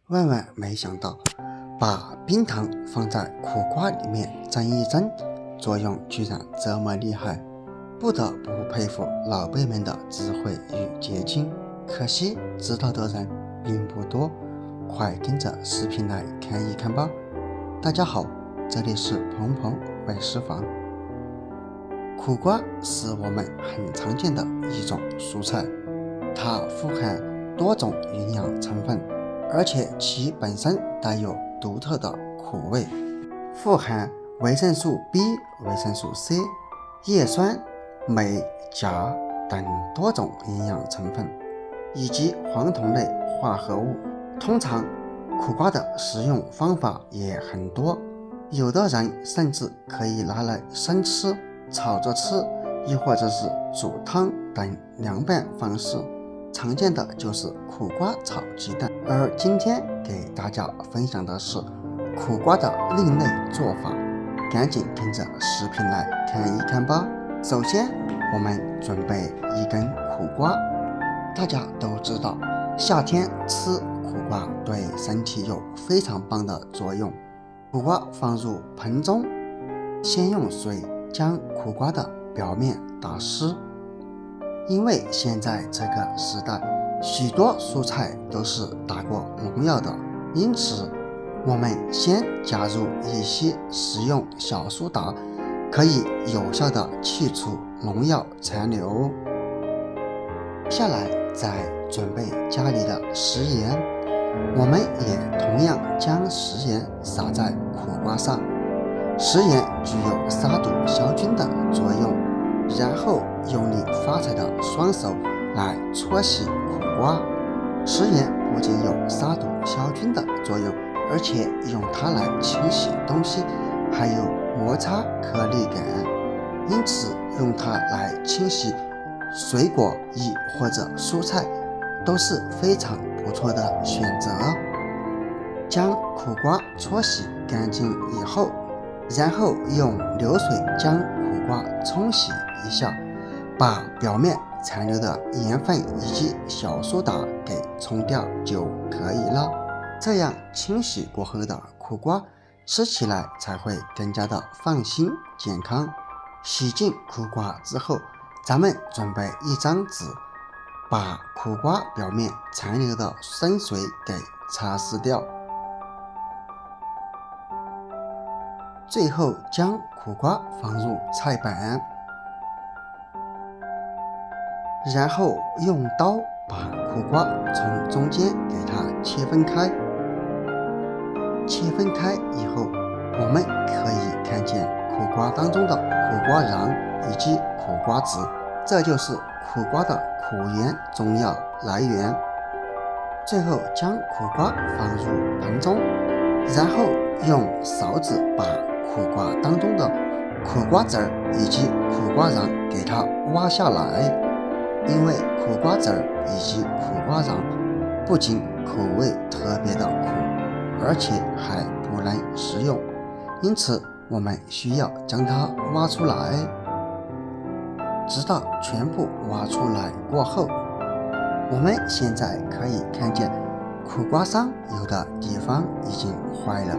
万万没想到，把冰糖放在苦瓜里面蒸一蒸，作用居然这么厉害，不得不佩服老辈们的智慧与结晶。可惜知道的人并不多，快跟着视频来看一看吧。大家好，这里是鹏鹏美食坊。苦瓜是我们很常见的一种蔬菜，它富含多种营养成分，而且其本身带有独特的苦味，富含维生素 B、维生素 C、叶酸、镁、钾等多种营养成分，以及黄酮类化合物。通常苦瓜的食用方法也很多，有的人甚至可以拿来生吃、炒着吃，亦或者是煮汤等凉拌方式。常见的就是苦瓜炒鸡蛋，而今天给大家分享的是苦瓜的另类做法，赶紧跟着视频来看一看吧。首先我们准备一根苦瓜，大家都知道夏天吃苦瓜对身体有非常棒的作用。苦瓜放入盆中，先用水将苦瓜的表面打湿，因为现在这个时代许多蔬菜都是打过农药的，因此我们先加入一些食用小苏打，可以有效的去除农药残留。接下来再准备家里的食盐，我们也同样将食盐撒在苦瓜上，食盐具有杀毒消菌的作用，然后用力发财的双手来搓洗苦瓜。食盐不仅有杀毒消菌的作用，而且用它来清洗东西还有摩擦颗粒感，因此用它来清洗水果亦或者蔬菜都是非常不错的选择。将苦瓜搓洗干净以后，然后用流水将苦瓜冲洗一下，把表面残留的盐分以及小苏打给冲掉就可以了。这样清洗过后的苦瓜吃起来才会更加的放心健康。洗净苦瓜之后，咱们准备一张纸，把苦瓜表面残留的生水给擦拭掉，最后将苦瓜放入菜板，然后用刀把苦瓜从中间给它切分开。切分开以后，我们可以看见苦瓜当中的苦瓜瓤以及苦瓜籽，这就是苦瓜的苦源重要来源。最后将苦瓜放入盆中，然后用勺子把苦瓜当中的苦瓜籽以及苦瓜瓤给它挖下来，因为苦瓜籽以及苦瓜瓤不仅口味特别的苦，而且还不能食用，因此我们需要将它挖出来。直到全部挖出来过后，我们现在可以看见苦瓜上有的地方已经坏了，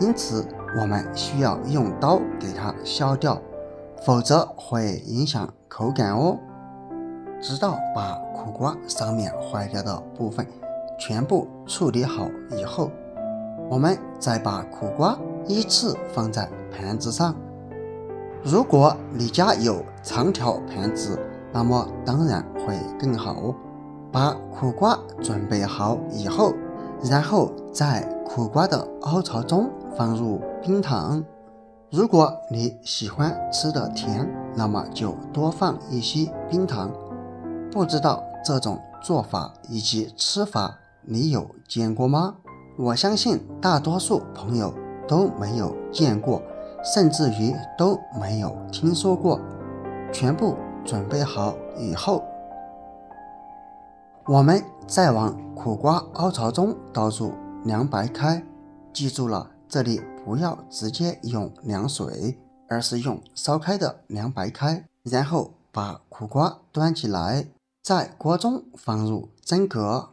因此我们需要用刀给它削掉，否则会影响口感哦。直到把苦瓜上面坏掉的部分全部处理好以后，我们再把苦瓜依次放在盘子上。如果你家有长条盘子，那么当然会更好。把苦瓜准备好以后，然后在苦瓜的凹槽中放入冰糖。如果你喜欢吃的甜，那么就多放一些冰糖。不知道这种做法以及吃法你有见过吗？我相信大多数朋友都没有见过，甚至于都没有听说过。全部准备好以后，我们再往苦瓜凹槽中倒入凉白开，记住了，这里不要直接用凉水，而是用烧开的凉白开。然后把苦瓜端起来，在锅中放入蒸格，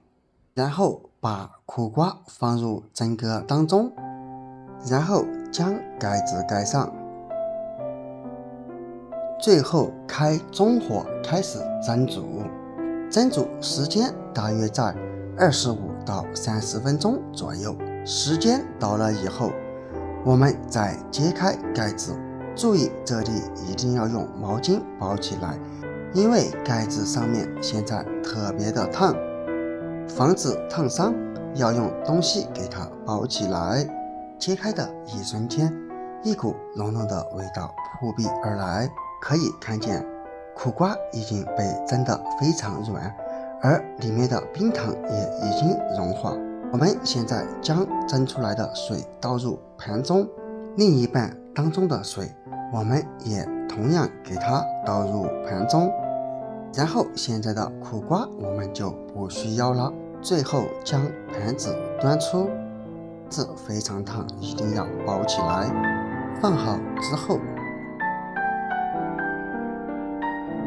然后把苦瓜放入蒸锅当中，然后将盖子盖上，最后开中火开始蒸煮，蒸煮时间大约在25到30分钟左右。时间到了以后，我们再揭开盖子，注意这里一定要用毛巾包起来，因为盖子上面现在特别的烫，防止烫伤，要用东西给它包起来。揭开的一瞬间，一股浓浓的味道扑鼻而来，可以看见苦瓜已经被蒸得非常软，而里面的冰糖也已经融化。我们现在将蒸出来的水倒入盘中，另一半当中的水我们也同样给它倒入盘中，然后现在的苦瓜我们就不需要了。最后将盘子端出，这非常烫，一定要包起来。放好之后，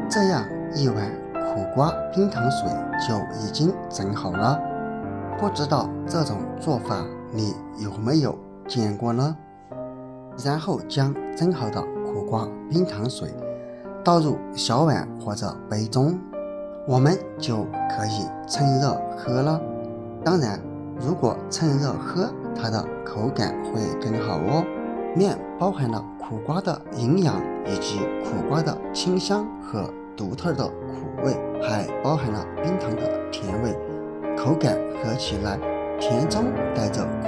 这样一碗苦瓜冰糖水就已经蒸好了。不知道这种做法你有没有见过呢？然后将蒸好的苦瓜冰糖水倒入小碗或者杯中，我们就可以趁热喝了。当然，如果趁热喝，它的口感会更好哦。里面包含了苦瓜的营养以及苦瓜的清香和独特的苦味，还包含了冰糖的甜味，口感喝起来甜中带着苦。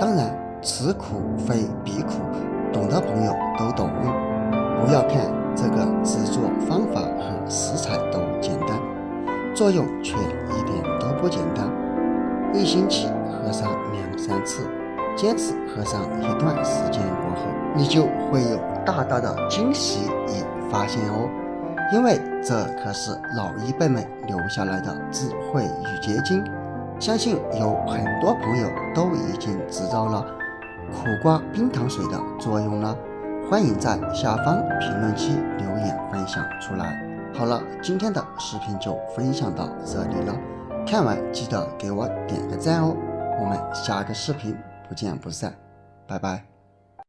当然，此苦非彼苦，懂的朋友都懂。不要看这个制作方法和食材都简单，作用却一点都不简单。一星期喝上2-3次，坚持喝上一段时间过后，你就会有大大的惊喜与发现哦。因为这可是老一辈们留下来的智慧与结晶，相信有很多朋友都已经知道了苦瓜冰糖水的作用了。欢迎在下方评论区留言分享出来。好了，今天的视频就分享到这里了，看完记得给我点个赞哦。我们下个视频不见不散，拜拜。